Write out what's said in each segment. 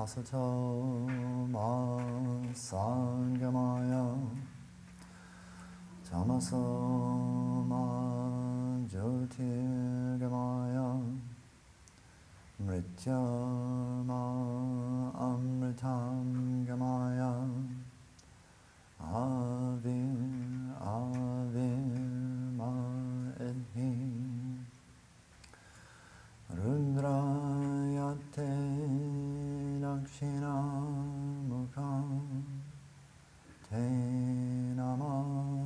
asato ma sangamaya tamaso ma jyotirgamaya mrityama amritam gamaya avir ma edhi rudrayate dakshina mukham te namam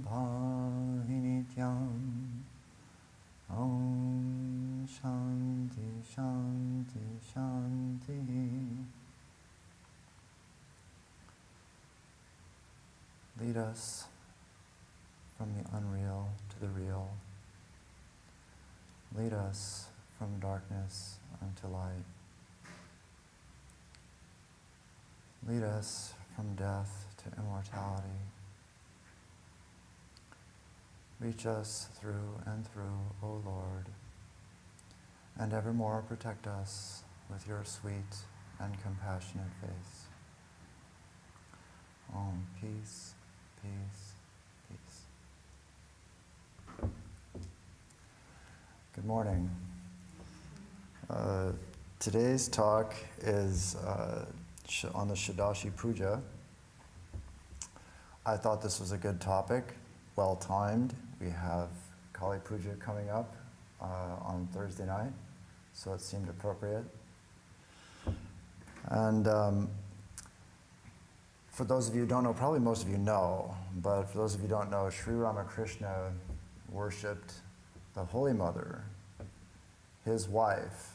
bhahinityam om shanti shanti shanti. Lead us from the unreal to the real. Lead us from darkness unto light. Lead us from death to immortality. Reach us through and through, O Lord, and evermore protect us with your sweet and compassionate face. Om, peace, peace, peace. Good morning. Today's talk is on the Shodashi Puja. I thought this was a good topic, well timed. We have Kali Puja coming up on Thursday night, so it seemed appropriate. And for those of you who don't know, probably most of you know, but for those of you who don't know, Sri Ramakrishna worshipped the Holy Mother, his wife,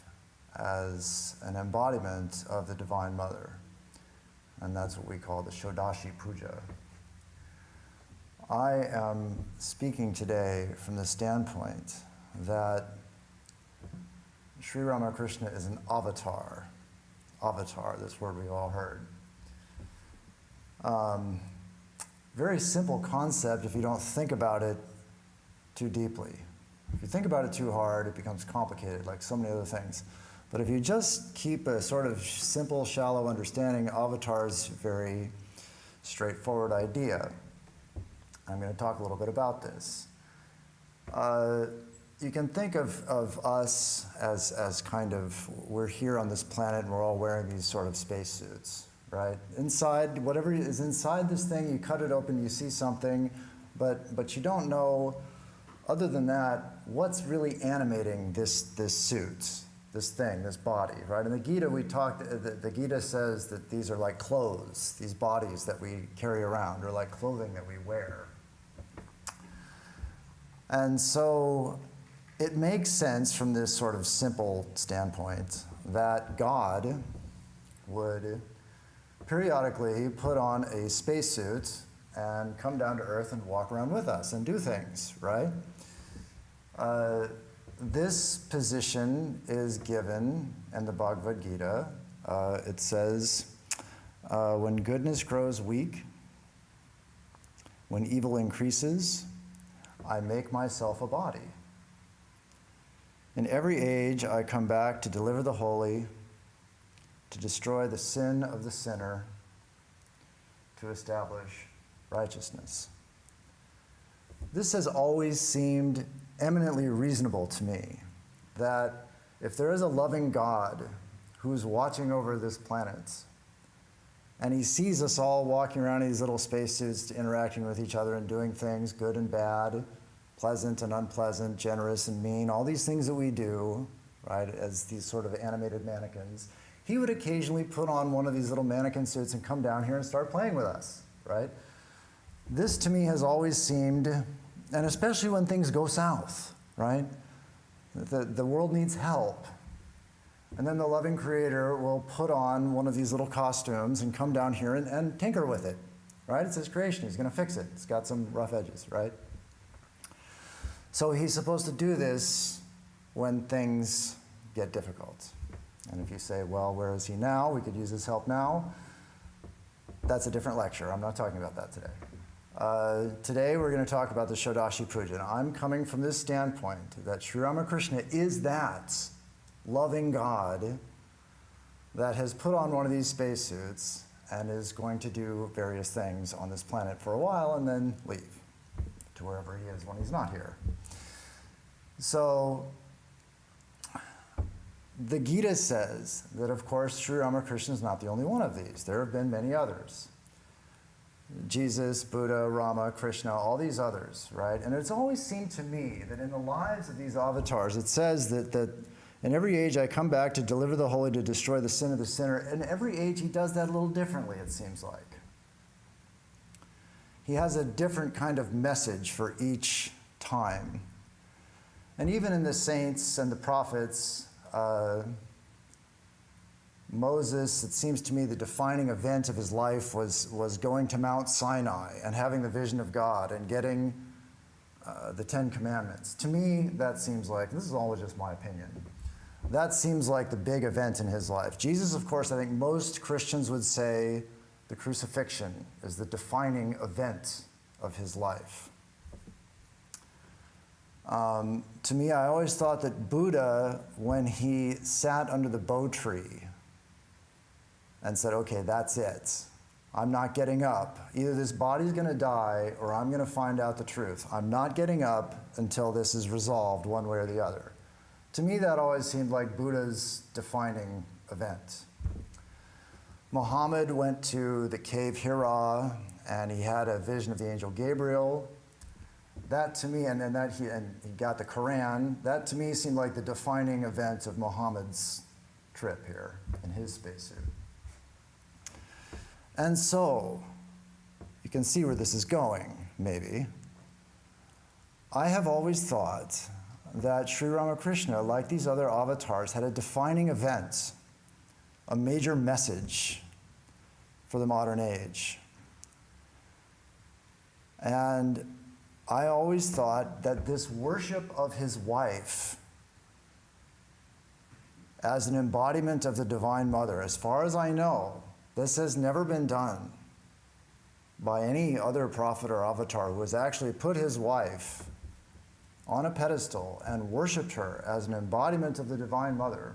as an embodiment of the Divine Mother. And that's what we call the Shodashi Puja. I am speaking today from the standpoint that Sri Ramakrishna is an avatar. Avatar, this word we've all heard. Very simple concept if you don't think about it too deeply. If you think about it too hard, it becomes complicated, like so many other things. But if you just keep a sort of simple, shallow understanding, Avatar is a very straightforward idea. I'm going to talk a little bit about this. You can think of us as kind of, we're here on this planet and we're all wearing these sort of spacesuits, right? Inside, whatever is inside this thing, you cut it open, you see something, but you don't know, other than that, what's really animating this suit, this thing, this body, right? In the Gita, the Gita says that these are like clothes, these bodies that we carry around, or like clothing that we wear. And so it makes sense from this sort of simple standpoint that God would periodically put on a spacesuit and come down to Earth and walk around with us and do things, right? This position is given in the Bhagavad Gita. It says, when goodness grows weak, when evil increases, I make myself a body. In every age, I come back to deliver the holy, to destroy the sin of the sinner, to establish righteousness. This has always seemed eminently reasonable to me, that if there is a loving God who's watching over this planet, and he sees us all walking around in these little spacesuits, interacting with each other and doing things, good and bad, pleasant and unpleasant, generous and mean, all these things that we do, right, as these sort of animated mannequins, he would occasionally put on one of these little mannequin suits and come down here and start playing with us, right? This to me has always seemed, and especially when things go south, right? The world needs help. And then the loving Creator will put on one of these little costumes and come down here and tinker with it, right? It's his creation. He's going to fix it. It's got some rough edges, right? So he's supposed to do this when things get difficult. And if you say, well, where is he now? We could use his help now. That's a different lecture. I'm not talking about that today. Today we're going to talk about the Shodashi Puja. And I'm coming from this standpoint that Sri Ramakrishna is that loving God that has put on one of these spacesuits and is going to do various things on this planet for a while and then leave to wherever he is when he's not here. So the Gita says that, of course, Sri Ramakrishna is not the only one of these. There have been many others. Jesus, Buddha, Rama, Krishna, all these others, right? And it's always seemed to me that in the lives of these avatars, it says that in every age I come back to deliver the holy, to destroy the sin of the sinner. In every age he does that a little differently, it seems like. He has a different kind of message for each time. And even in the saints and the prophets, Moses, it seems to me the defining event of his life was going to Mount Sinai and having the vision of God and getting the Ten Commandments. To me, that seems like, this is always just my opinion, that seems like the big event in his life. Jesus, of course, I think most Christians would say the crucifixion is the defining event of his life. To me, I always thought that Buddha, when he sat under the bo tree and said, okay, that's it. I'm not getting up. Either this body's going to die or I'm going to find out the truth. I'm not getting up until this is resolved one way or the other. To me, that always seemed like Buddha's defining event. Muhammad went to the cave Hira and he had a vision of the angel Gabriel. That to me, and he got the Quran, that to me seemed like the defining event of Muhammad's trip here in his spacesuit. And so, you can see where this is going, maybe. I have always thought that Sri Ramakrishna, like these other avatars, had a defining event, a major message for the modern age. And I always thought that this worship of his wife as an embodiment of the Divine Mother, as far as I know, this has never been done by any other prophet or avatar who has actually put his wife on a pedestal and worshiped her as an embodiment of the Divine Mother.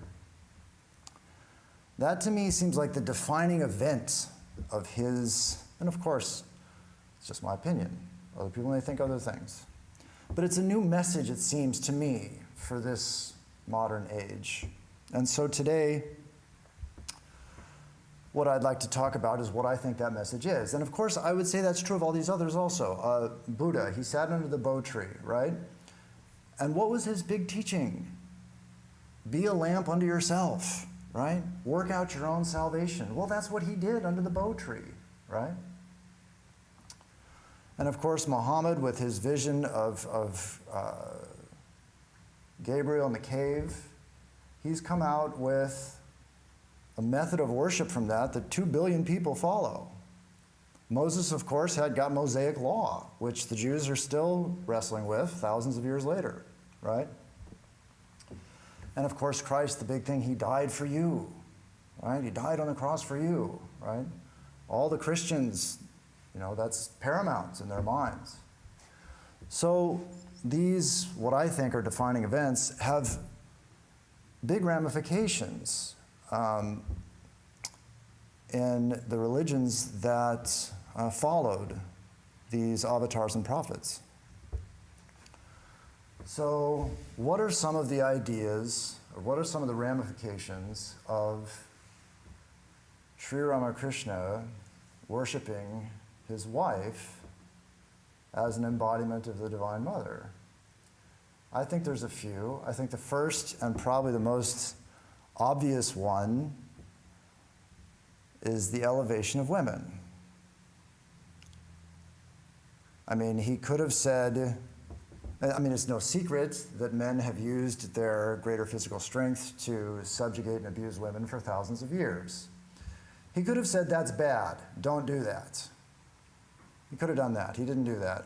That to me seems like the defining event of his, and of course, it's just my opinion. Other people may think other things. But it's a new message, it seems to me, for this modern age. And so today, what I'd like to talk about is what I think that message is. And of course, I would say that's true of all these others also. Buddha, he sat under the bo tree, right? And what was his big teaching? Be a lamp unto yourself, right? Work out your own salvation. Well, that's what he did under the bo tree, right? And of course, Muhammad, with his vision of Gabriel in the cave, he's come out with a method of worship from that 2 billion people follow. Moses, of course, had got Mosaic law, which the Jews are still wrestling with thousands of years later, right? And of course, Christ, the big thing, he died for you, right? He died on the cross for you, right? All the Christians, you know, that's paramount in their minds. So these, what I think are defining events, have big ramifications in the religions that followed these avatars and prophets. So what are some of the ideas, or what are some of the ramifications of Sri Ramakrishna worshiping his wife as an embodiment of the Divine Mother? I think there's a few. I think the first and probably the most obvious one is the elevation of women. I mean, he could have said, I mean, it's no secret that men have used their greater physical strength to subjugate and abuse women for thousands of years. He could have said, that's bad, don't do that. He could have done that. He didn't do that.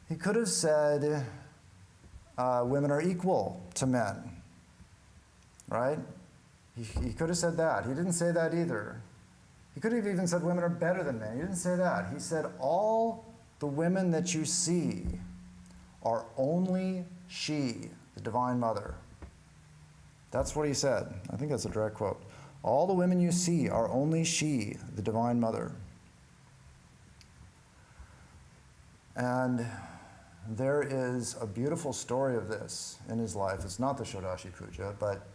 He could have said, women are equal to men, right? He could have said that. He didn't say that either. He could have even said women are better than men. He didn't say that. He said all the women that you see are only she, the Divine Mother. That's what he said. I think that's a direct quote. All the women you see are only she, the Divine Mother. And there is a beautiful story of this in his life. It's not the Shodashi Puja, but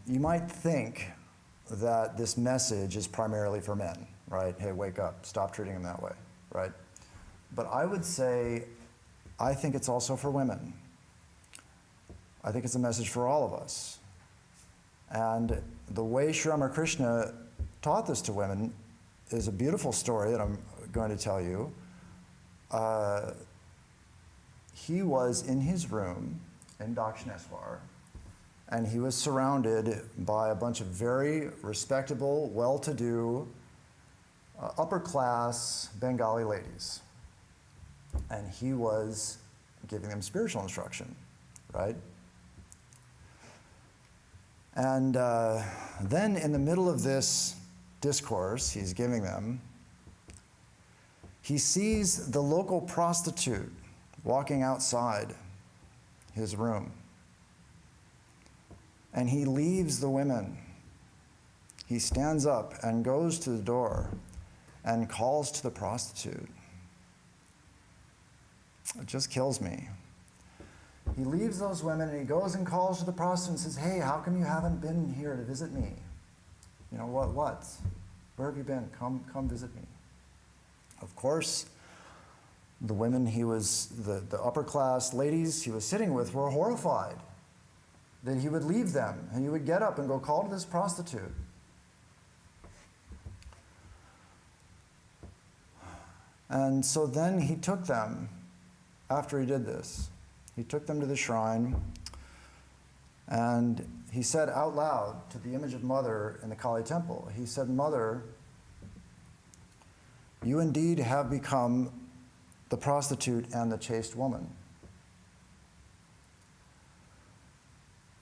you might think that this message is primarily for men, right? Hey, wake up, stop treating them that way, right? But I would say, I think it's also for women. I think it's a message for all of us. And the way Sri Ramakrishna taught this to women is a beautiful story that I'm going to tell you. He was in his room in Dakshineswar, and he was surrounded by a bunch of very respectable, well-to-do, upper-class Bengali ladies. And he was giving them spiritual instruction, right? And then in the middle of this discourse he's giving them, he sees the local prostitute walking outside his room. And he leaves the women. He stands up and goes to the door and calls to the prostitute. It just kills me. He leaves those women and he goes and calls to the prostitute and says, hey, how come you haven't been here to visit me? You know, what? Where have you been? Come visit me. Of course, the women the upper class ladies he was sitting with were horrified that he would leave them and he would get up and go call to this prostitute. And so then he took them, after he did this, he took them to the shrine and he said out loud to the image of Mother in the Kali temple, he said, Mother, you indeed have become the prostitute and the chaste woman.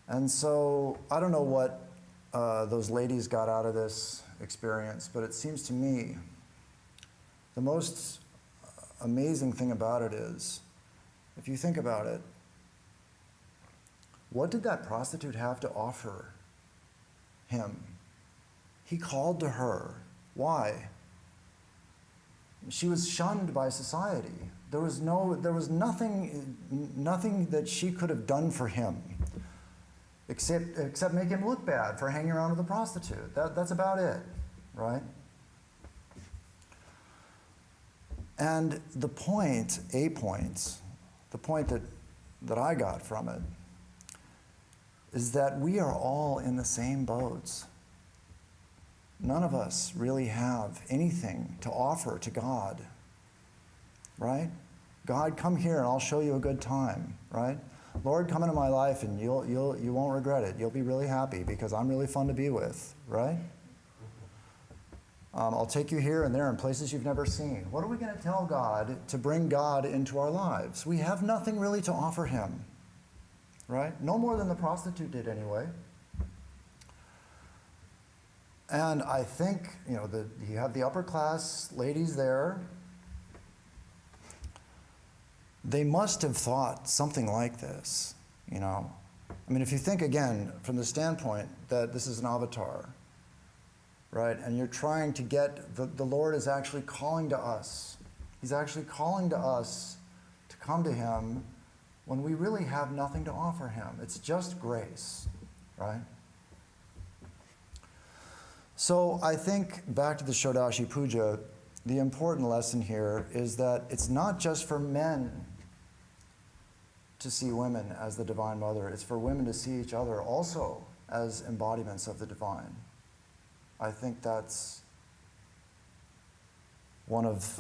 And so I don't know what those ladies got out of this experience, but it seems to me the most amazing thing about it is, if you think about it, what did that prostitute have to offer him? He called to her. Why? She was shunned by society. There was nothing that she could have done for him except make him look bad for hanging around with a prostitute. That's about it, right? And the point that I got from it is that we are all in the same boats. None of us really have anything to offer to God, right? God, come here and I'll show you a good time, right? Lord, come into my life and you won't regret it. You'll be really happy because I'm really fun to be with, right? I'll take you here and there in places you've never seen. What are we going to tell God to bring God into our lives? We have nothing really to offer him, right? No more than the prostitute did anyway. And I think, you have the upper class ladies there. They must have thought something like this, I mean, if you think again from the standpoint that this is an avatar, right? And you're trying to get, the Lord is actually calling to us. He's actually calling to us to come to him when we really have nothing to offer him. It's just grace, right? So I think, back to the Shodashi Puja, the important lesson here is that it's not just for men to see women as the Divine Mother. It's for women to see each other also as embodiments of the divine. I think that's one of,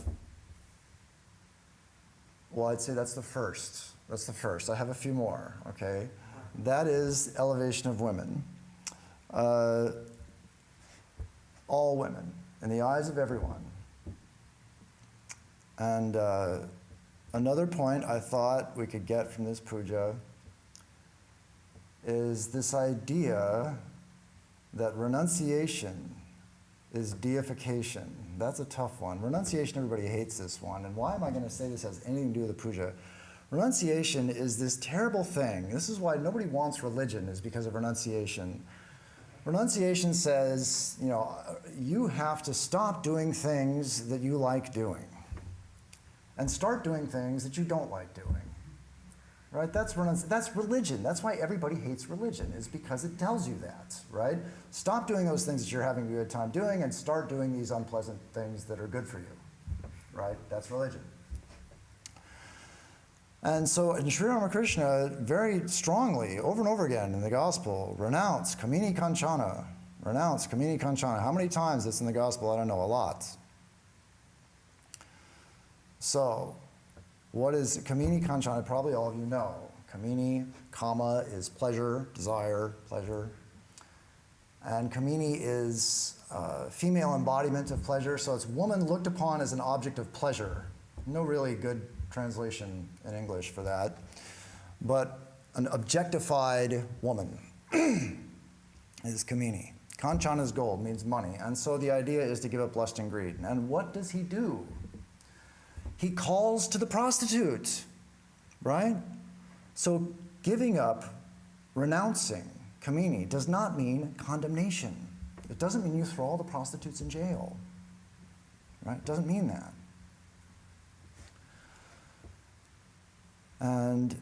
well, I'd say that's the first. That's the first. I have a few more, okay? That is elevation of women. All women, in the eyes of everyone. And another point I thought we could get from this puja is this idea that renunciation is deification. That's a tough one. Renunciation, everybody hates this one. And why am I going to say this has anything to do with the puja? Renunciation is this terrible thing. This is why nobody wants religion, is because of renunciation. Renunciation says, you know, you have to stop doing things that you like doing and start doing things that you don't like doing. Right? That's religion. That's why everybody hates religion, is because it tells you that, right? Stop doing those things that you're having a good time doing and start doing these unpleasant things that are good for you, right? That's religion. And so in Sri Ramakrishna, very strongly, over and over again in the gospel, renounce, Kamini Kanchana, renounce, Kamini Kanchana. How many times it's in the gospel? I don't know, a lot. So, what is Kamini Kanchan? Probably all of you know. Kamini, kama is pleasure, desire, pleasure. And Kamini is female embodiment of pleasure, so it's woman looked upon as an object of pleasure. No really good translation in English for that. But an objectified woman is Kamini. Kanchan is gold, means money. And so the idea is to give up lust and greed. And what does he do? He calls to the prostitute, right? So giving up, renouncing, Kamini, does not mean condemnation. It doesn't mean you throw all the prostitutes in jail, right? It doesn't mean that. And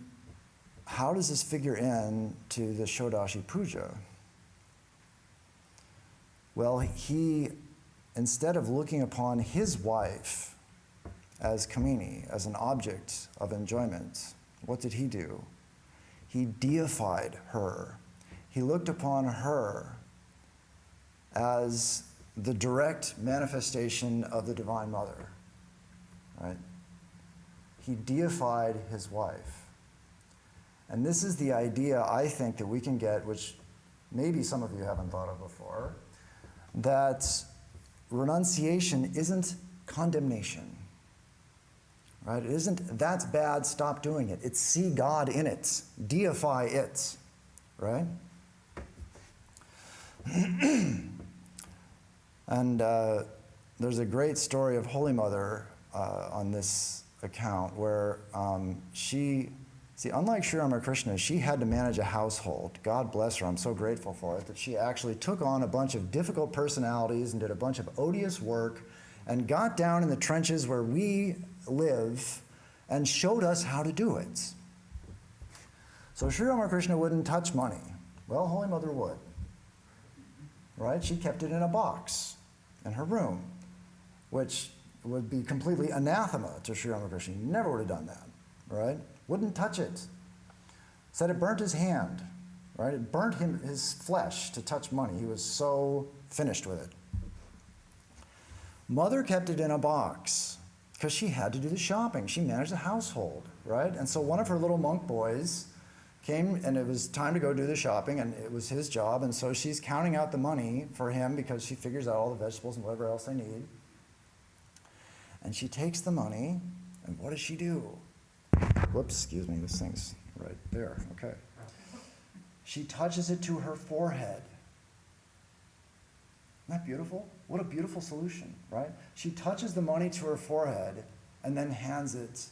how does this figure in to the Shodashi Puja? Well, he, instead of looking upon his wife as Kamini, as an object of enjoyment, what did he do? He deified her. He looked upon her as the direct manifestation of the Divine Mother, right? He deified his wife. And this is the idea, I think, that we can get, which maybe some of you haven't thought of before, that renunciation isn't condemnation. Right? It isn't, that's bad, stop doing it. It's see God in it, deify it, right? And there's a great story of Holy Mother on this account where unlike Sri Ramakrishna, she had to manage a household. God bless her, I'm so grateful for it, that she actually took on a bunch of difficult personalities and did a bunch of odious work and got down in the trenches where we live and showed us how to do it. So Sri Ramakrishna wouldn't touch money. Well, Holy Mother would. Right? She kept it in a box in her room, which would be completely anathema to Sri Ramakrishna. He never would have done that. Right? Wouldn't touch it. Said it burnt his hand. Right? It burnt him, his flesh, to touch money. He was so finished with it. Mother kept it in a box because she had to do the shopping. She managed the household, right? And so one of her little monk boys came, and it was time to go do the shopping, and it was his job, and so she's counting out the money for him because she figures out all the vegetables and whatever else they need. And she takes the money, and what does she do? Whoops, excuse me, this thing's right there, okay. She touches it to her forehead. Isn't that beautiful? What a beautiful solution, right? She touches the money to her forehead and then hands it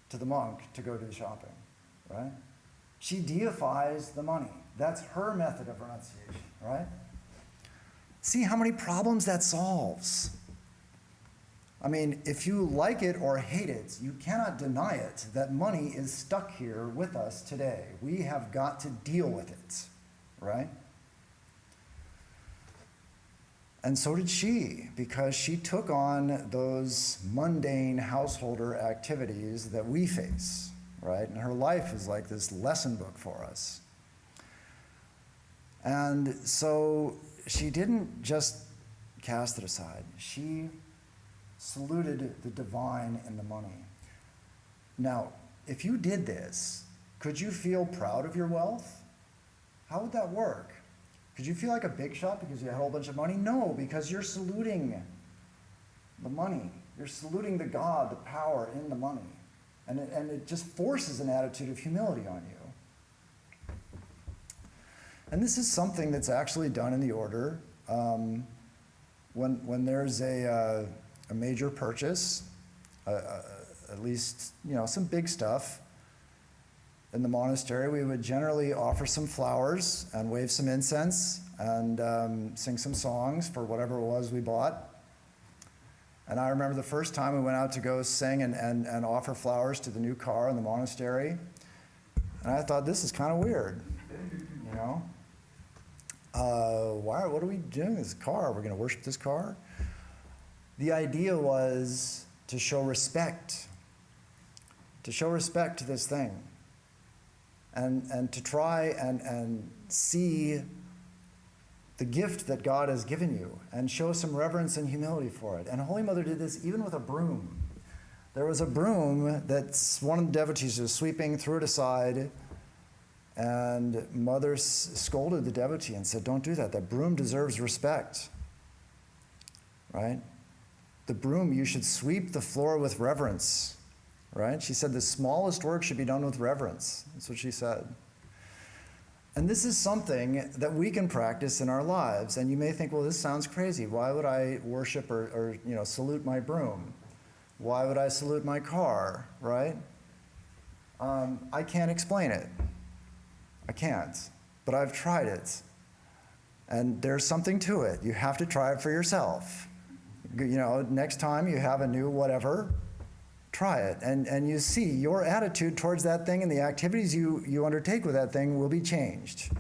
to the monk to go do the shopping, right? She deifies the money. That's her method of renunciation, right? See how many problems that solves. I mean, if you like it or hate it, you cannot deny it that money is stuck here with us today. We have got to deal with it, right? And so did she, because she took on those mundane householder activities that we face, right? And her life is like this lesson book for us. And so she didn't just cast it aside. She saluted the divine in the money. Now, if you did this, could you feel proud of your wealth? How would that work? Could you feel like a big shot because you had a whole bunch of money? No, because you're saluting the money. You're saluting the God, the power in the money. And it just forces an attitude of humility on you. And this is something that's actually done in the order. When there's a major purchase, at least, some big stuff in the monastery, we would generally offer some flowers and wave some incense and sing some songs for whatever it was we bought. And I remember the first time we went out to go sing and offer flowers to the new car in the monastery. And I thought, this is kind of weird, what are we doing with this car? We're going to worship this car? The idea was to show respect to this thing. And to try and see the gift that God has given you and show some reverence and humility for it. And Holy Mother did this even with a broom. There was a broom that one of the devotees was sweeping, threw it aside, and Mother scolded the devotee and said, don't do that. That broom deserves respect, right? The broom, you should sweep the floor with reverence, right? She said the smallest work should be done with reverence. That's what she said. And this is something that we can practice in our lives. And you may think, well, this sounds crazy. Why would I worship or salute my broom? Why would I salute my car, right? I can't explain it. I can't. But I've tried it. And there's something to it. You have to try it for yourself. Next time you have a new whatever, try it. And you see your attitude towards that thing and the activities you undertake with that thing will be changed.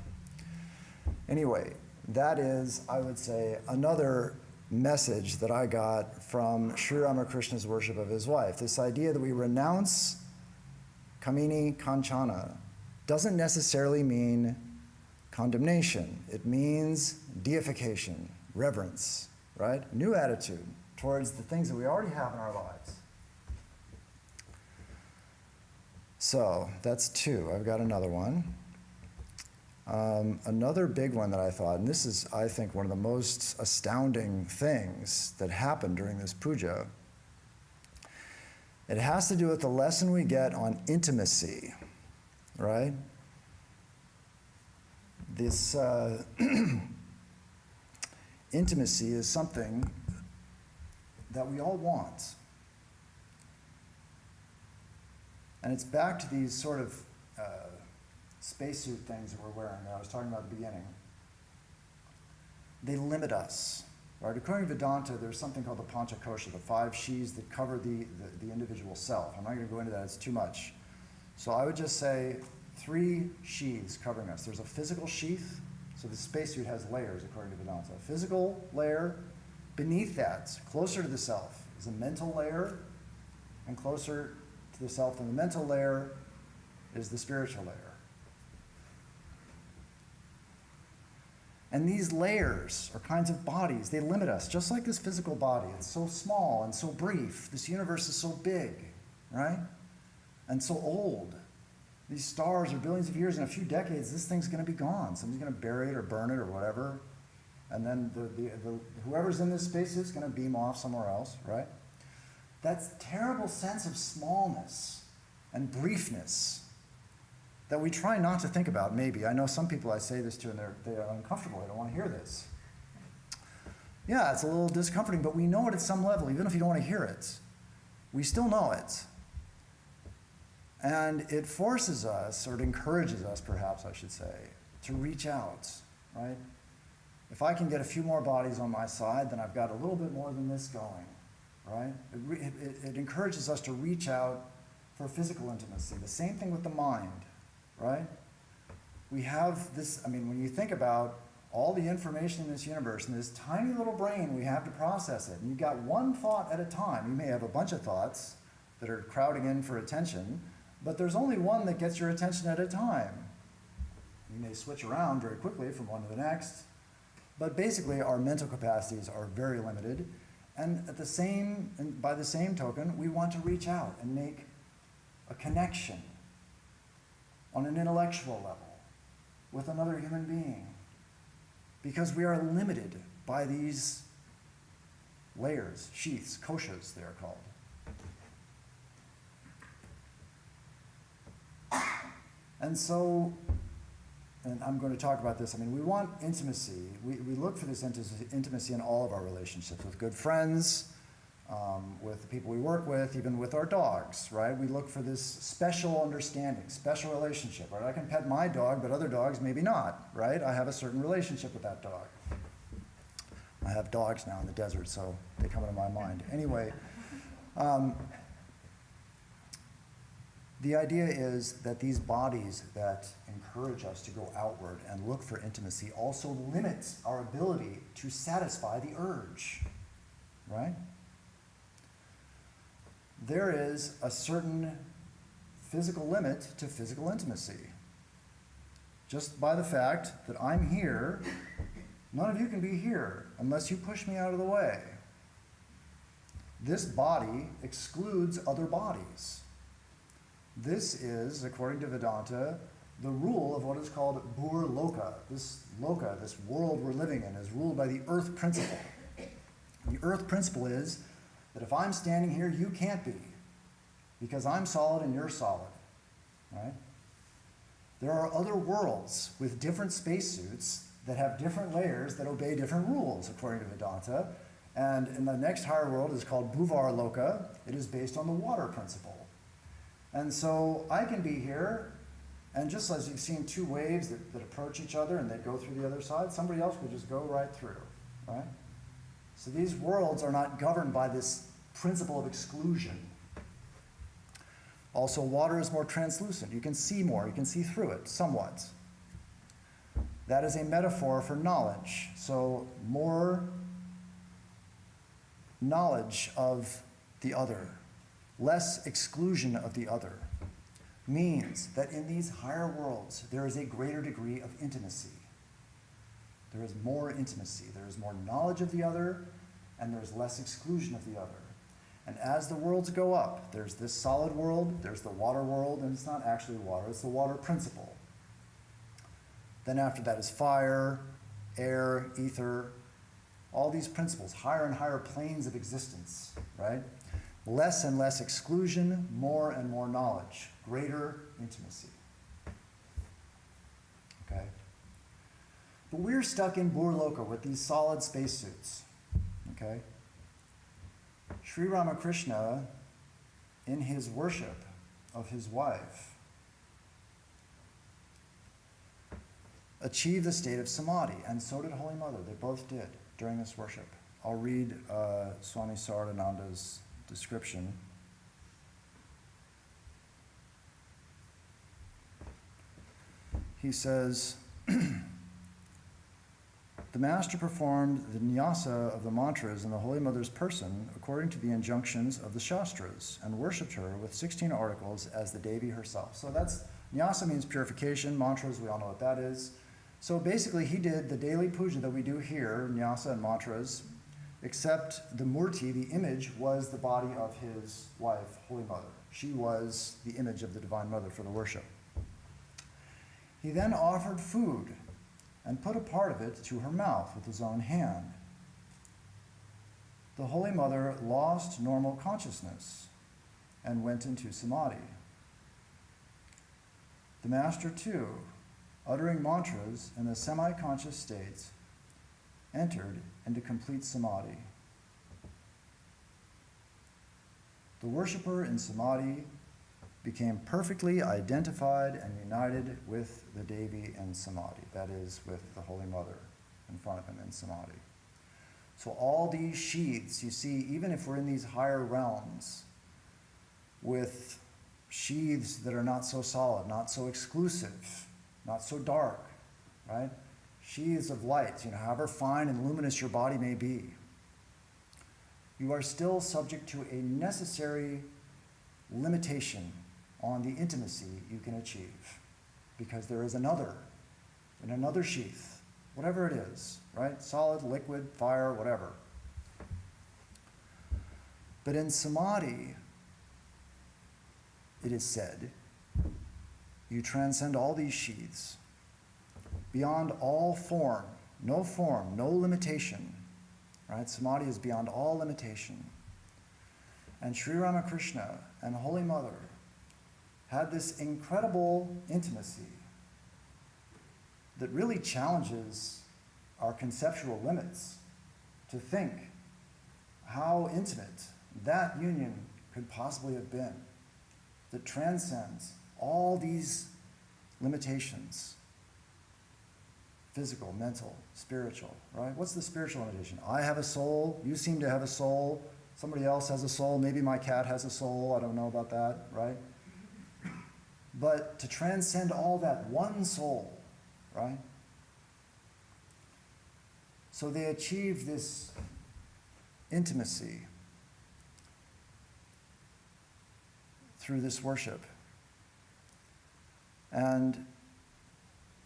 Anyway, that is, I would say, another message that I got from Sri Ramakrishna's worship of his wife. This idea that we renounce Kamini Kanchana doesn't necessarily mean condemnation. It means deification, reverence, right? New attitude towards the things that we already have in our lives. So that's two. I've got another one. Another big one that I thought, and this is, I think, one of the most astounding things that happened during this puja. It has to do with the lesson we get on intimacy, right? This intimacy is something that we all want. And it's back to these sort of spacesuit things that we're wearing that I was talking about at the beginning. They limit us. Right? According to Vedanta, there's something called the Panchakosha, the 5 sheaths that cover the individual self. I'm not going to go into that, it's too much. So I would just say 3 sheaths covering us. There's a physical sheath, so the spacesuit has layers according to Vedanta. A physical layer, beneath that, closer to the self, is a mental layer, and closer to the self than the mental layer is the spiritual layer. And these layers are kinds of bodies. They limit us, just like this physical body. It's so small and so brief. This universe is so big, right? And so old. These stars are billions of years. In a few decades, this thing's going to be gone. Somebody's going to bury it or burn it or whatever. And then whoever's in this space is going to beam off somewhere else, right? That terrible sense of smallness and briefness that we try not to think about, maybe. I know some people I say this to and they're uncomfortable. They don't want to hear this. Yeah, it's a little discomforting, but we know it at some level, even if you don't want to hear it. We still know it. And it forces us, or it encourages us, perhaps I should say, to reach out, right? If I can get a few more bodies on my side, then I've got a little bit more than this going, right? It encourages us to reach out for physical intimacy. The same thing with the mind, right? We have this, when you think about all the information in this universe and this tiny little brain, we have to process it. And you've got one thought at a time. You may have a bunch of thoughts that are crowding in for attention, but there's only one that gets your attention at a time. You may switch around very quickly from one to the next, but basically our mental capacities are very limited. And by the same token, we want to reach out and make a connection on an intellectual level with another human being, because we are limited by these layers, sheaths, koshas they are called. And so, and I'm going to talk about this, we want intimacy. We look for this intimacy in all of our relationships, with good friends, with the people we work with, even with our dogs, right? We look for this special understanding, special relationship, right? I can pet my dog, but other dogs maybe not, right? I have a certain relationship with that dog. I have dogs now in the desert, so they come into my mind. Anyway, the idea is that these bodies that encourage us to go outward and look for intimacy also limit our ability to satisfy the urge, right? There is a certain physical limit to physical intimacy. Just by the fact that I'm here, none of you can be here unless you push me out of the way. This body excludes other bodies. This is, according to Vedanta, the rule of what is called Bur Loka. This Loka, this world we're living in, is ruled by the earth principle. The earth principle is that if I'm standing here, you can't be, because I'm solid and you're solid, right? There are other worlds with different spacesuits that have different layers that obey different rules, according to Vedanta. And in the next higher world is called Bhuvar Loka. It is based on the water principle. And so I can be here, and just as you've seen two waves that approach each other and they go through the other side, somebody else could just go right through, right? So these worlds are not governed by this principle of exclusion. Also, water is more translucent. You can see more. You can see through it, somewhat. That is a metaphor for knowledge. So more knowledge of the other, less exclusion of the other, means that in these higher worlds, there is a greater degree of intimacy. There is more intimacy. There is more knowledge of the other, and there's less exclusion of the other. And as the worlds go up, there's this solid world, there's the water world, and it's not actually water, it's the water principle. Then after that is fire, air, ether, all these principles, higher and higher planes of existence, right? Less and less exclusion, more and more knowledge, greater intimacy. Okay? But we're stuck in Burloka with these solid spacesuits. Okay? Sri Ramakrishna, in his worship of his wife, achieved the state of samadhi, and so did Holy Mother. They both did during this worship. I'll read Swami Sardananda's description. He says, the master performed the nyasa of the mantras in the Holy Mother's person according to the injunctions of the Shastras and worshipped her with 16 articles as the Devi herself. So that's, nyasa means purification, mantras, we all know what that is. So basically he did the daily puja that we do here, nyasa and mantras, except the murti, the image, was the body of his wife, Holy Mother. She was the image of the Divine Mother for the worship. He then offered food and put a part of it to her mouth with his own hand. The Holy Mother lost normal consciousness and went into samadhi. The Master, too, uttering mantras in a semi-conscious state, entered into complete samadhi. The worshipper in samadhi became perfectly identified and united with the Devi in samadhi, that is, with the Holy Mother in front of him in samadhi. So all these sheaths, you see, even if we're in these higher realms, with sheaths that are not so solid, not so exclusive, not so dark, right? Sheaths of light, however fine and luminous your body may be, you are still subject to a necessary limitation on the intimacy you can achieve, because there is another, in another sheath, whatever it is, right? Solid, liquid, fire, whatever. But in samadhi, it is said, you transcend all these sheaths, beyond all form, no limitation, right? Samadhi is beyond all limitation. And Sri Ramakrishna and Holy Mother had this incredible intimacy that really challenges our conceptual limits to think how intimate that union could possibly have been that transcends all these limitations, physical, mental, spiritual, right? What's the spiritual limitation? I have a soul, you seem to have a soul, somebody else has a soul, maybe my cat has a soul, I don't know about that, right? But to transcend all that, one soul, right? So they achieve this intimacy through this worship. And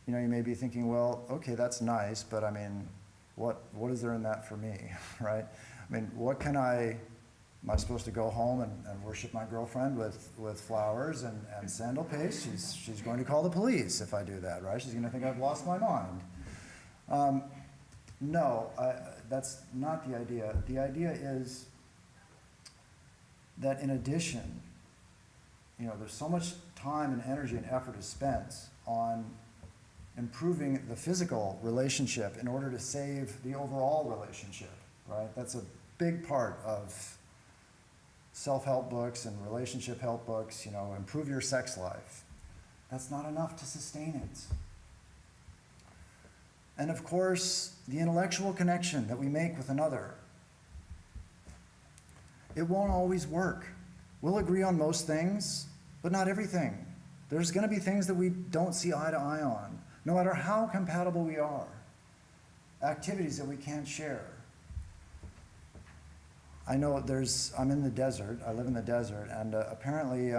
you know, you may be thinking, well, okay, that's nice, but I mean, what is there in that for me, right? I mean, am I supposed to go home and worship my girlfriend with flowers and sandal paste? She's going to call the police if I do that, right? She's going to think I've lost my mind. No, that's not the idea. The idea is that in addition, you know, there's so much time and energy and effort is spent on improving the physical relationship in order to save the overall relationship, right? That's a big part of self-help books and relationship help books, you know, improve your sex life. That's not enough to sustain it. And of course, the intellectual connection that we make with another, it won't always work. We'll agree on most things, but not everything. There's going to be things that we don't see eye to eye on, no matter how compatible we are. Activities that we can't share. I know I'm in the desert, I live in the desert, and apparently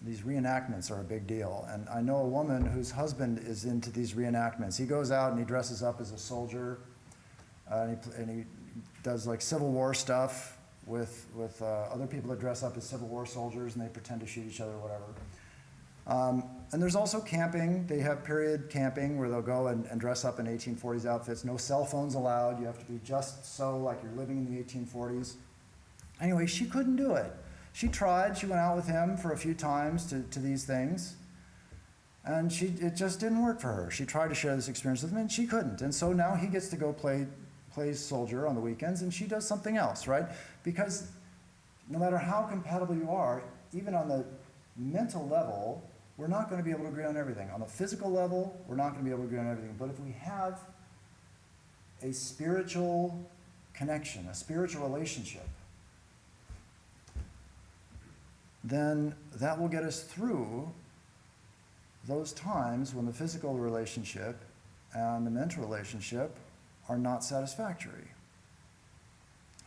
these reenactments are a big deal. And I know a woman whose husband is into these reenactments. He goes out and he dresses up as a soldier, and he does like Civil War stuff with other people that dress up as Civil War soldiers, and they pretend to shoot each other or whatever. And there's also camping. They have period camping where they'll go and dress up in 1840s outfits. No cell phones allowed. You have to be just so like you're living in the 1840s. Anyway, she couldn't do it. She tried. She went out with him for a few times to these things. And it just didn't work for her. She tried to share this experience with him, and she couldn't. And so now he gets to go play soldier on the weekends, and she does something else, right? Because no matter how compatible you are, even on the mental level, we're not going to be able to agree on everything. On the physical level, we're not going to be able to agree on everything. But if we have a spiritual connection, a spiritual relationship, then that will get us through those times when the physical relationship and the mental relationship are not satisfactory.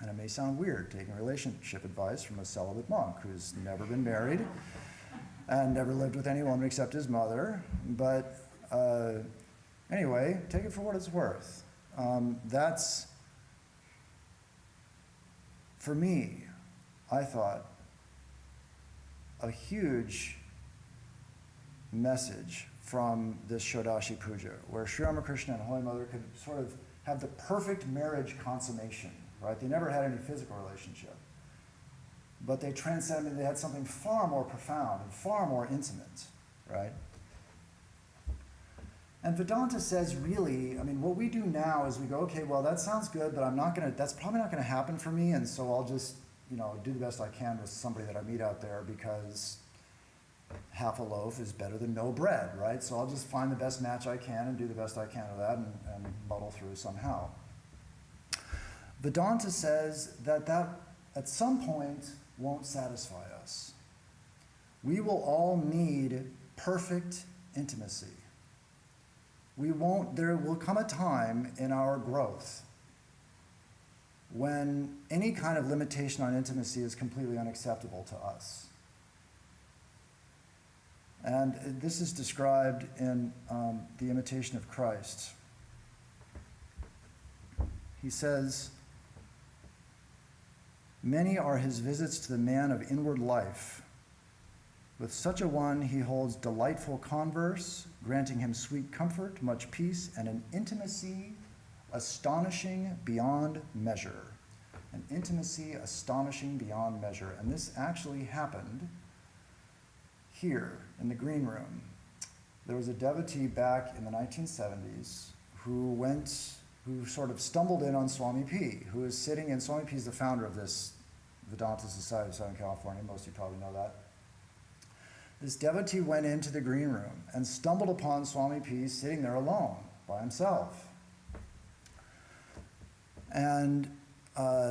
And it may sound weird taking relationship advice from a celibate monk who's never been married and never lived with any woman except his mother. But anyway, take it for what it's worth. That's, for me, I thought, a huge message from this Shodashi Puja, where Sri Ramakrishna and Holy Mother could sort of have the perfect marriage consummation, right? They never had any physical relationship, but they transcended, they had something far more profound and far more intimate, right? And Vedanta says, really, I mean, what we do now is we go, okay, well, that sounds good, but that's probably not gonna happen for me, and so I'll just, you know, do the best I can with somebody that I meet out there, because half a loaf is better than no bread, right? So I'll just find the best match I can and do the best I can with that and muddle through somehow. Vedanta says that at some point won't satisfy us. We will all need perfect intimacy. There will come a time in our growth when any kind of limitation on intimacy is completely unacceptable to us. And this is described in The Imitation of Christ. He says, "Many are his visits to the man of inward life. With such a one he holds delightful converse, granting him sweet comfort, much peace, and an intimacy astonishing beyond measure." An intimacy astonishing beyond measure. And this actually happened here in the green room. There was a devotee back in the 1970s who went who sort of stumbled in on Swami P, who is sitting in, Swami P is the founder of this Vedanta Society of Southern California, most of you probably know that. This devotee went into the green room and stumbled upon Swami P sitting there alone by himself. And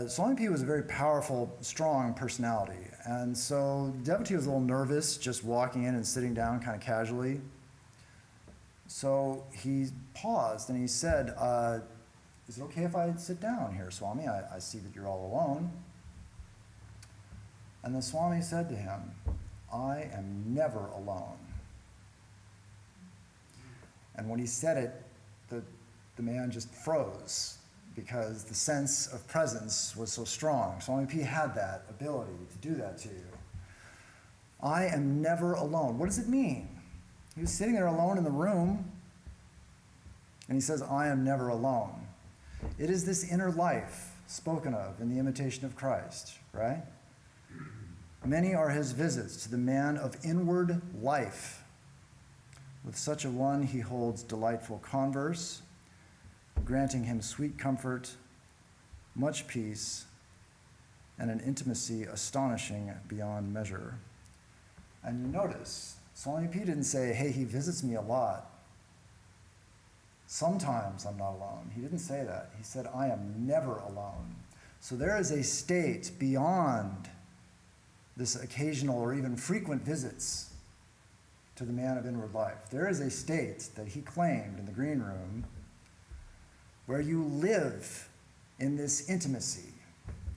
Swami P was a very powerful, strong personality. And so the devotee was a little nervous just walking in and sitting down kind of casually. So he paused and he said, is it okay if I sit down here, Swami? I see that you're all alone. And the Swami said to him, I am never alone. And when he said it, the man just froze because the sense of presence was so strong. Swami P had that ability to do that to you. I am never alone. What does it mean? He was sitting there alone in the room, and he says, I am never alone. It is this inner life spoken of in the Imitation of Christ, right? Many are his visits to the man of inward life. With such a one he holds delightful converse, granting him sweet comfort, much peace, and an intimacy astonishing beyond measure. And you notice, Swami P didn't say, hey, he visits me a lot. Sometimes I'm not alone. He didn't say that. He said, I am never alone. So there is a state beyond this occasional or even frequent visits to the man of inward life. There is a state that he claimed in the green room where you live in this intimacy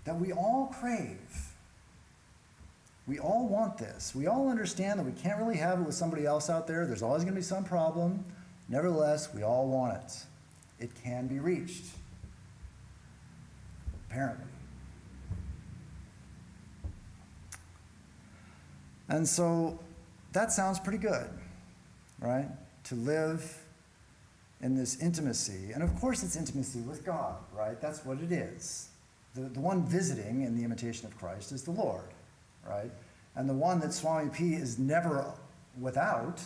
that we all crave. We all want this. We all understand that we can't really have it with somebody else out there. There's always going to be some problem. Nevertheless, we all want it. It can be reached, apparently. And so that sounds pretty good, right? To live in this intimacy. And of course it's intimacy with God, right? That's what it is. The one visiting in the Imitation of Christ is the Lord, right? And the one that Swami P is never without,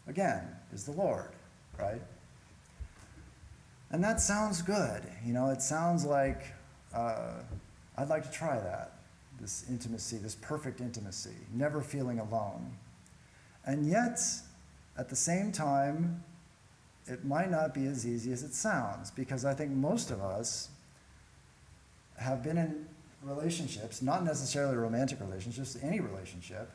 again, is the Lord, right? And that sounds good. You know, it sounds like I'd like to try that. This intimacy, this perfect intimacy, never feeling alone. And yet, at the same time, it might not be as easy as it sounds, because I think most of us have been in relationships, not necessarily romantic relationships, any relationship.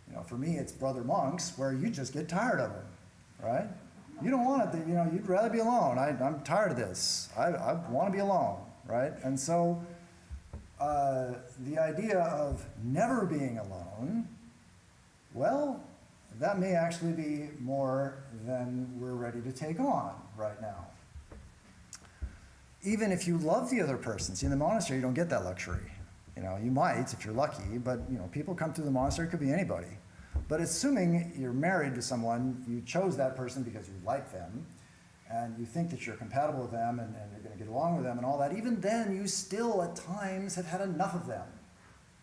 You know, for me, it's brother monks, where you just get tired of them, right? You don't want it, you know, you'd rather be alone. I'm tired of this. I want to be alone, right? And so, the idea of never being alone, well, that may actually be more than we're ready to take on right now. Even if you love the other person. See, in the monastery, you don't get that luxury. You know, you might if you're lucky, but you know, people come through the monastery, it could be anybody. But assuming you're married to someone, you chose that person because you like them, and you think that you're compatible with them and you're going to get along with them and all that, even then you still at times have had enough of them,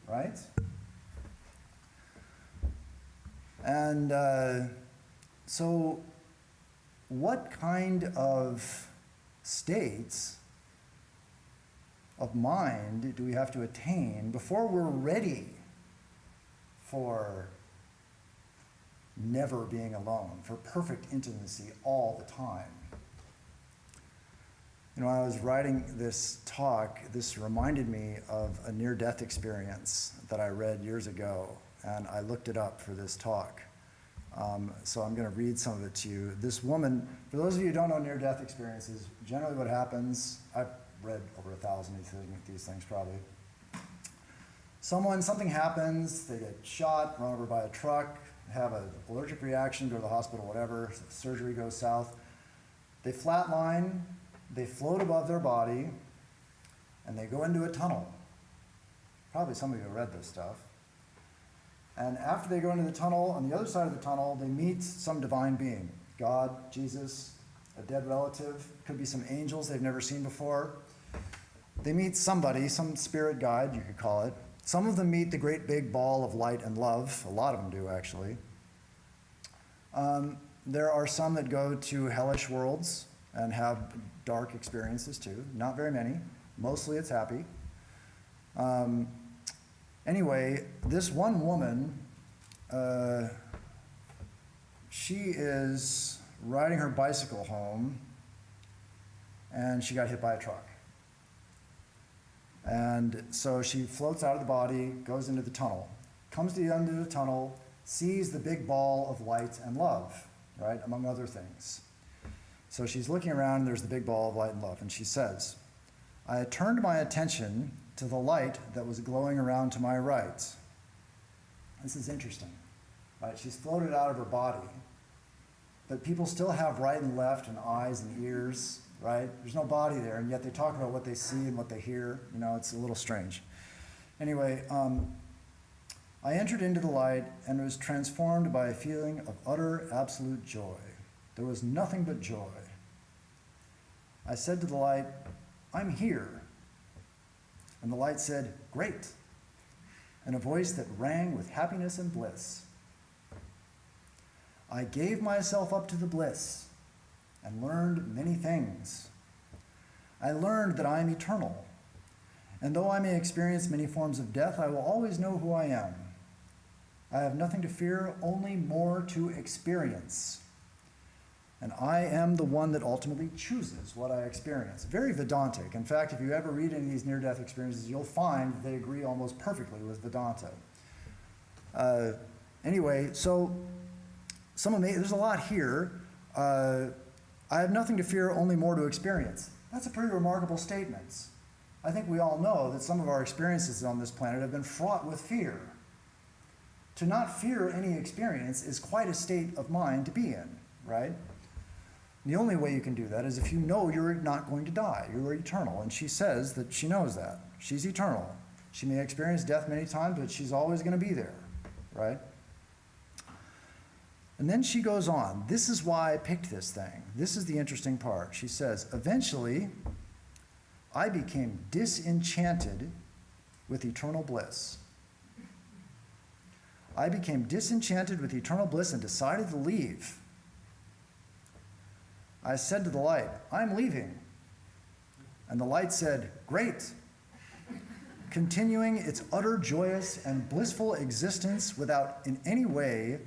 right? And so what kind of states of mind do we have to attain before we're ready for never being alone, for perfect intimacy all the time? You know, when I was writing this talk, this reminded me of a near-death experience that I read years ago, and I looked it up for this talk. So I'm going to read some of it to you. This woman, for those of you who don't know near-death experiences, generally what happens, I've read over 1,000 of these things probably. Something happens, they get shot, run over by a truck, have an allergic reaction, go to the hospital, whatever, surgery goes south. They flatline, they float above their body, and they go into a tunnel. Probably some of you have read this stuff. And after they go into the tunnel, on the other side of the tunnel, they meet some divine being. God, Jesus, a dead relative, could be some angels they've never seen before. They meet somebody, some spirit guide, you could call it. Some of them meet the great big ball of light and love. A lot of them do, actually. There are some that go to hellish worlds and have dark experiences too. Not very many. Mostly it's happy. Anyway, this one woman, she is riding her bicycle home, and she got hit by a truck. And so she floats out of the body, goes into the tunnel, comes to the end of the tunnel, sees the big ball of light and love, right, among other things. So she's looking around, and there's the big ball of light and love, and she says, I had turned my attention to the light that was glowing around to my right. This is interesting, right? She's floated out of her body, but people still have right and left and eyes and ears, right? There's no body there, and yet they talk about what they see and what they hear. You know, it's a little strange. Anyway, I entered into the light and was transformed by a feeling of utter, absolute joy. There was nothing but joy. I said to the light, I'm here. And the light said, great, in a voice that rang with happiness and bliss. I gave myself up to the bliss and learned many things. I learned that I am eternal, and though I may experience many forms of death, I will always know who I am. I have nothing to fear, only more to experience. And I am the one that ultimately chooses what I experience. Very Vedantic. In fact, if you ever read any of these near-death experiences, you'll find they agree almost perfectly with Vedanta. Anyway, so there's a lot here. I have nothing to fear, only more to experience. That's a pretty remarkable statement. I think we all know that some of our experiences on this planet have been fraught with fear. To not fear any experience is quite a state of mind to be in, right? The only way you can do that is if you know you're not going to die, you're eternal. And she says that she knows that. She's eternal. She may experience death many times, but she's always going to be there, right? And then she goes on. This is why I picked this thing. This is the interesting part. She says, eventually, I became disenchanted with eternal bliss. I became disenchanted with eternal bliss and decided to leave. I said to the light, I'm leaving. And the light said, great. Continuing its utter joyous and blissful existence without in any way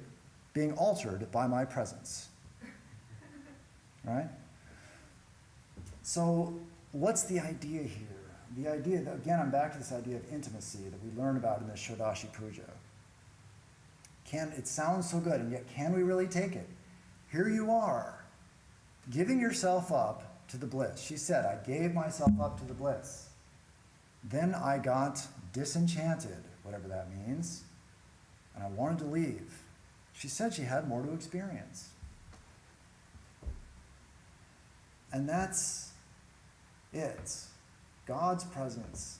being altered by my presence. Right? So what's the idea here? The idea that, again, I'm back to this idea of intimacy that we learn about in the Shodashi Puja. It sounds so good, and yet can we really take it? Here you are, giving yourself up to the bliss. She said, I gave myself up to the bliss. Then I got disenchanted, whatever that means, and I wanted to leave. She said she had more to experience. And that's it. God's presence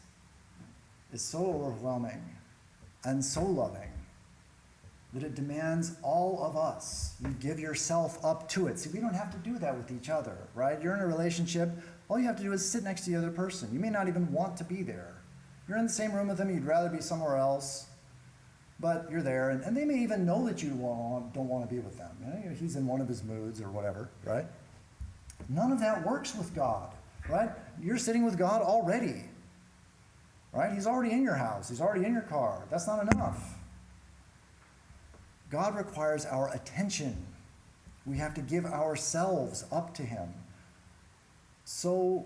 is so overwhelming and so loving that it demands all of us. You give yourself up to it. See, we don't have to do that with each other, right? You're in a relationship, all you have to do is sit next to the other person. You may not even want to be there. You're in the same room with them, you'd rather be somewhere else, but you're there, and they may even know that you don't want to be with them. You know, he's in one of his moods or whatever, right? None of that works with God, right? You're sitting with God already, right? He's already in your house. He's already in your car. That's not enough. God requires our attention. We have to give ourselves up to him. So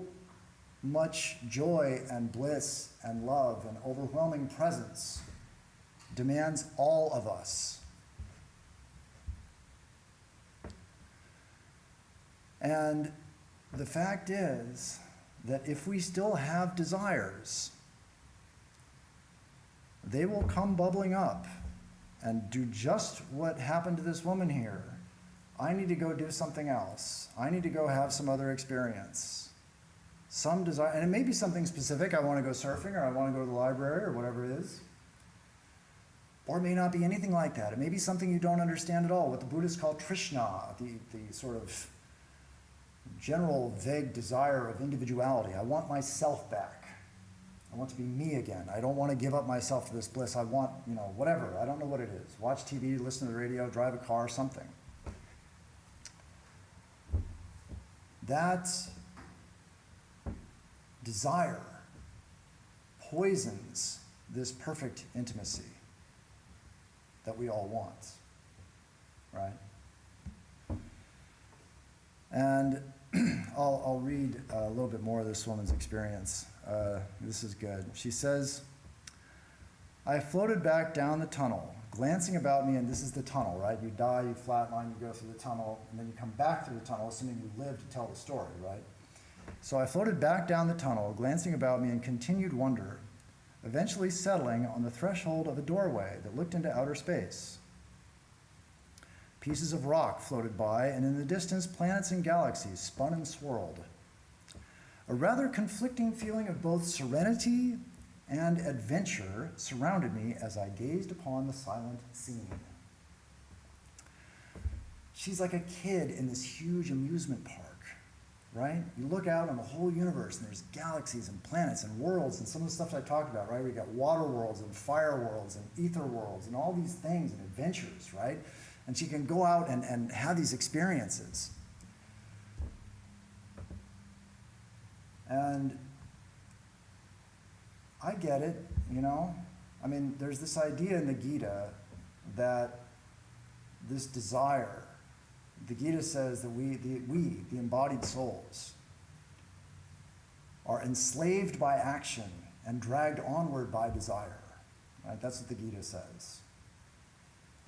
much joy and bliss and love and overwhelming presence demands all of us. And the fact is that if we still have desires, they will come bubbling up and do just what happened to this woman here. I need to go do something else. I need to go have some other experience. Some desire, and it may be something specific. I want to go surfing, or I want to go to the library, or whatever it is. Or it may not be anything like that. It may be something you don't understand at all, what the Buddhists call Trishna, the sort of general vague desire of individuality. I want myself back. I want to be me again. I don't want to give up myself to this bliss. I want, whatever. I don't know what it is. Watch TV, listen to the radio, drive a car, something. that desire poisons this perfect intimacy that we all want, right? And I'll read a little bit more of this woman's experience. This is good. She says, I floated back down the tunnel, glancing about me, and this is the tunnel, right? You die, you flatline, you go through the tunnel, and then you come back through the tunnel, assuming you live to tell the story, right? So I floated back down the tunnel, glancing about me in continued wonder, eventually settling on the threshold of a doorway that looked into outer space. Pieces of rock floated by, and in the distance, planets and galaxies spun and swirled. A rather conflicting feeling of both serenity and adventure surrounded me as I gazed upon the silent scene. She's like a kid in this huge amusement park, right? You look out on the whole universe, and there's galaxies and planets and worlds, and some of the stuff I talked about, right? We got water worlds and fire worlds and ether worlds and all these things and adventures, right? And she can go out and have these experiences. And I get it, you know? I mean, there's this idea in the Gita that this desire, the Gita says that we, the embodied souls, are enslaved by action and dragged onward by desire. Right? That's what the Gita says.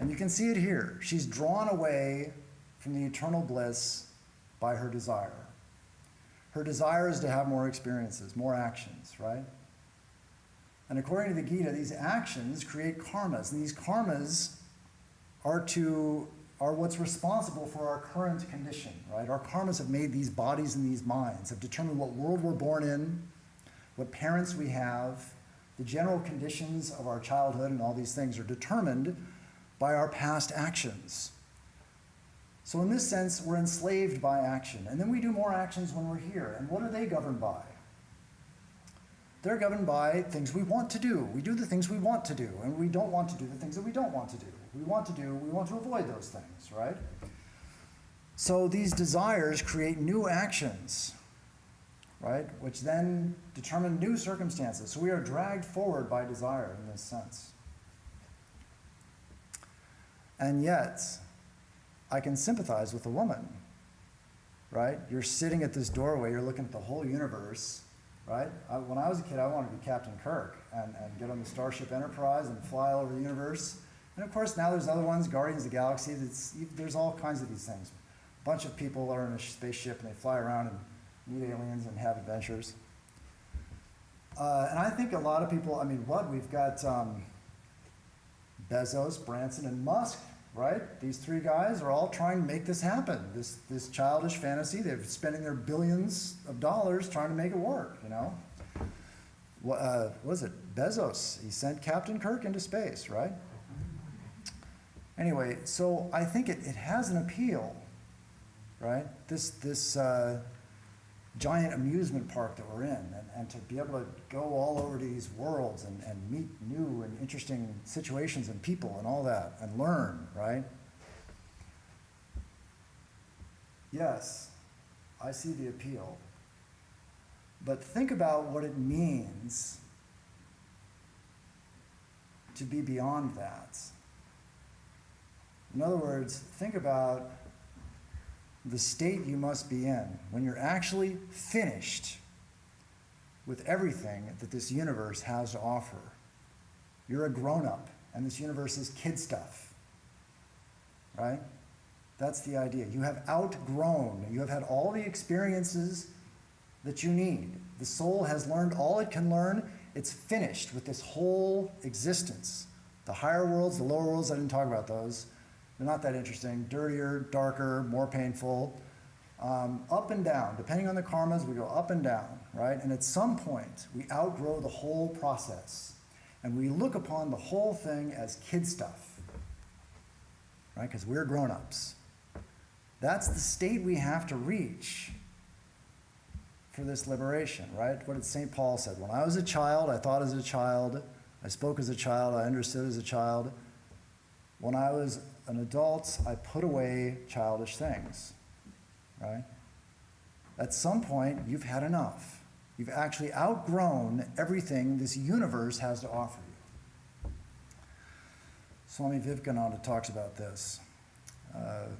And you can see it here. She's drawn away from the eternal bliss by her desire. Her desire is to have more experiences, more actions, right? And according to the Gita, these actions create karmas, and these karmas are what's responsible for our current condition, right? Our karmas have made these bodies and these minds, have determined what world we're born in, what parents we have, the general conditions of our childhood, and all these things are determined by our past actions. So in this sense, we're enslaved by action. And then we do more actions when we're here. And what are they governed by? They're governed by things we want to do. We do the things we want to do, and we don't want to do the things that we don't want to do. We want to avoid those things, right? So these desires create new actions, right? Which then determine new circumstances. So we are dragged forward by desire in this sense. And yet, I can sympathize with a woman, right? You're sitting at this doorway, you're looking at the whole universe, right? When I was a kid, I wanted to be Captain Kirk and get on the Starship Enterprise and fly all over the universe. And of course, now there's other ones, Guardians of the Galaxy, there's all kinds of these things. A bunch of people are in a spaceship and they fly around and meet aliens and have adventures. And I think a lot of people, I mean, we've got Bezos, Branson, and Musk, right? These three guys are all trying to make this happen, this childish fantasy. They're spending their billions of dollars trying to make it work, you know? What was it? Bezos, he sent Captain Kirk into space, right? Anyway, so I think it has an appeal, right? This giant amusement park that we're in, and to be able to go all over to these worlds and meet new and interesting situations and people and all that, and learn, right? Yes, I see the appeal. But think about what it means to be beyond that. In other words, think about the state you must be in when you're actually finished with everything that this universe has to offer. You're a grown-up, and this universe is kid stuff, right? That's the idea. You have outgrown, you have had all the experiences that you need. The soul has learned all it can learn. It's finished with this whole existence. The higher worlds, the lower worlds, I didn't talk about those. They're not that interesting. Dirtier, darker, more painful. Up and down. Depending on the karmas, we go up and down, right? And at some point, we outgrow the whole process. And we look upon the whole thing as kid stuff, right? Because we're grown-ups. That's the state we have to reach for this liberation, right? What did St. Paul said? When I was a child, I thought as a child. I spoke as a child. I understood as a child. When I was an adult, I put away childish things, right? At some point, you've had enough. You've actually outgrown everything this universe has to offer you. Swami Vivekananda talks about this. And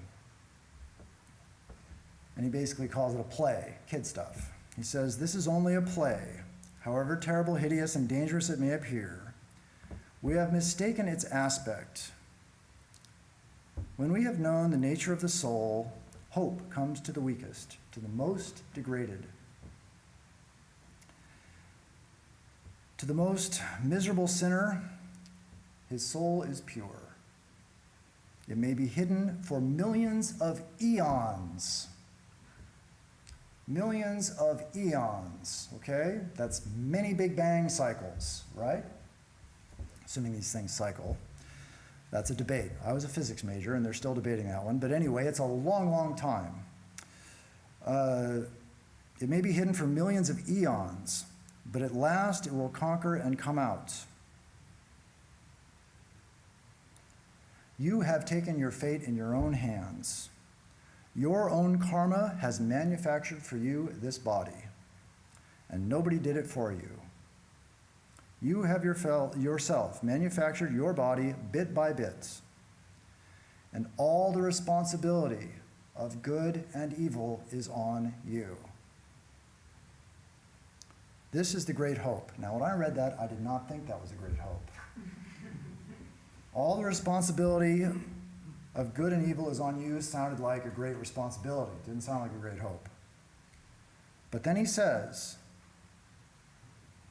he basically calls it a play, kid stuff. He says, this is only a play. However terrible, hideous, and dangerous it may appear, we have mistaken its aspect. When we have known the nature of the soul, hope comes to the weakest, to the most degraded. To the most miserable sinner, his soul is pure. It may be hidden for millions of eons. Millions of eons, okay? That's many Big Bang cycles, right? Assuming these things cycle. That's a debate. I was a physics major, and they're still debating that one. But anyway, it's a long, long time. It may be hidden for millions of eons, but at last it will conquer and come out. You have taken your fate in your own hands. Your own karma has manufactured for you this body, and nobody did it for you. You have yourself manufactured your body bit by bit, and all the responsibility of good and evil is on you. This is the great hope. Now, when I read that, I did not think that was a great hope. All the responsibility of good and evil is on you sounded like a great responsibility. It didn't sound like a great hope. But then he says,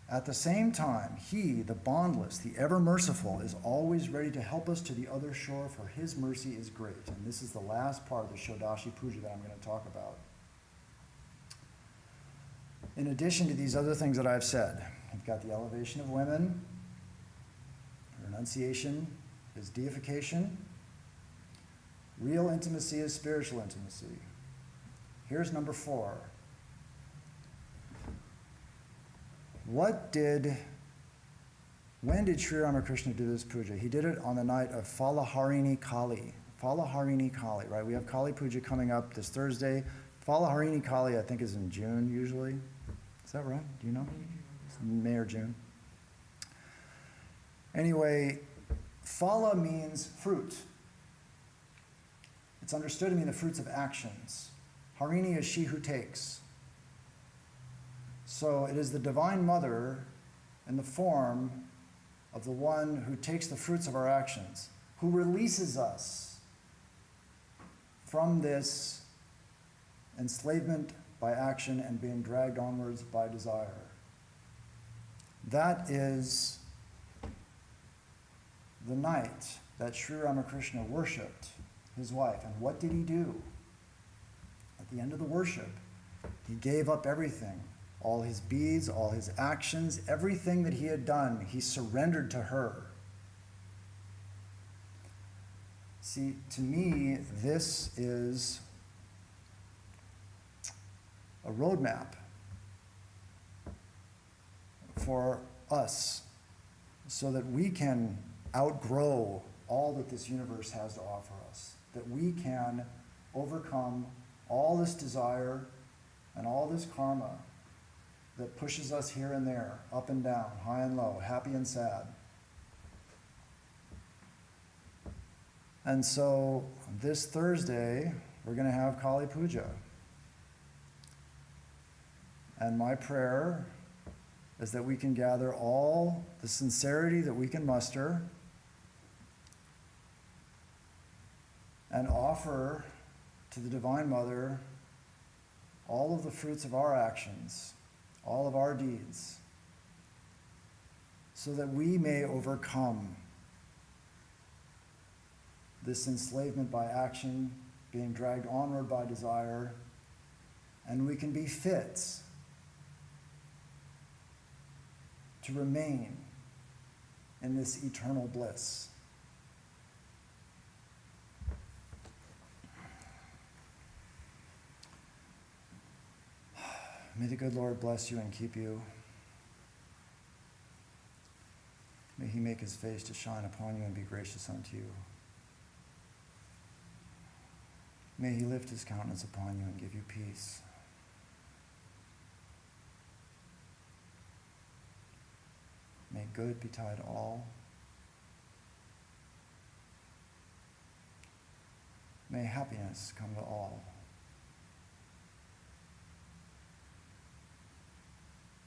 at the same time, he, the bondless, the ever merciful, is always ready to help us to the other shore, for his mercy is great. And this is the last part of the Shodashi Puja that I'm going to talk about. In addition to these other things that I've said, you've got the elevation of women, renunciation is deification, real intimacy is spiritual intimacy. Here's number 4. When did Sri Ramakrishna do this puja? He did it on the night of Falaharini Kali. Falaharini Kali, right? We have Kali Puja coming up this Thursday. Falaharini Kali, I think, is in June usually. Is that right? Do you know? It's May or June. Anyway, Phala means fruit. It's understood to mean the fruits of actions. Harini is she who takes. So it is the Divine Mother in the form of the one who takes the fruits of our actions, who releases us from this enslavement by action and being dragged onwards by desire. That is the night that Sri Ramakrishna worshipped his wife. And what did he do? At the end of the worship, he gave up everything. All his beads, all his actions, everything that he had done, he surrendered to her. See, to me, this is a roadmap for us so that we can outgrow all that this universe has to offer us, that we can overcome all this desire and all this karma that pushes us here and there, up and down, high and low, happy and sad. And so this Thursday, we're going to have Kali Puja. And my prayer is that we can gather all the sincerity that we can muster and offer to the Divine Mother all of the fruits of our actions, all of our deeds, so that we may overcome this enslavement by action, being dragged onward by desire, and we can be fit to remain in this eternal bliss. May the good Lord bless you and keep you. May he make his face to shine upon you and be gracious unto you. May he lift his countenance upon you and give you peace. good betide all. May happiness come to all.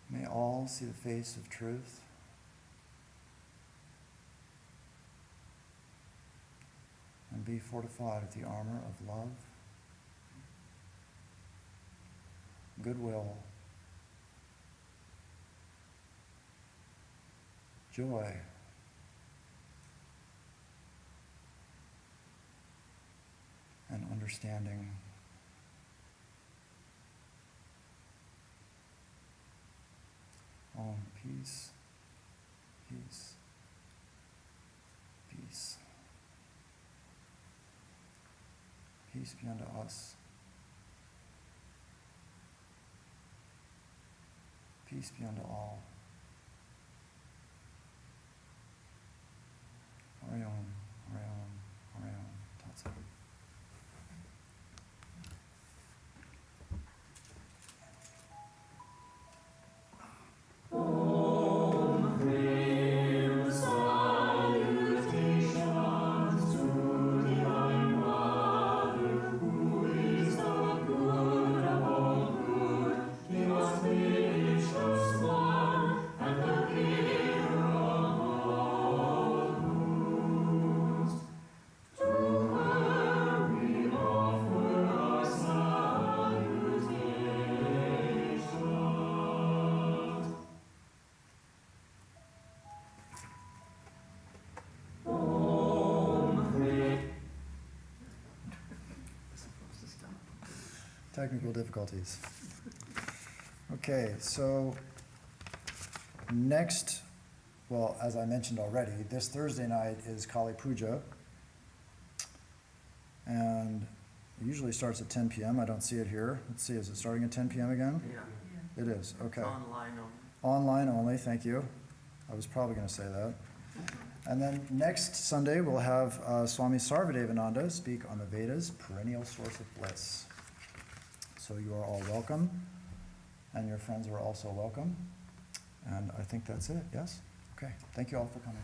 May all see the face of truth. And be fortified with the armor of love, goodwill, joy, and understanding. Om, peace, peace, peace. Peace be unto us. Peace be unto all. Hariom, Hariom, Hariom, Tatsat. Technical difficulties. Okay, so next, well, as I mentioned already, this Thursday night is Kali Puja. And it usually starts at 10 p.m. I don't see it here. Let's see, is it starting at 10 p.m. again? Yeah. It is, okay. Online only. Online only, thank you. I was probably going to say that. And then next Sunday, we'll have Swami Sarvadevananda speak on the Vedas, perennial source of bliss. So you are all welcome, and your friends are also welcome. And I think that's it, yes? Okay, thank you all for coming.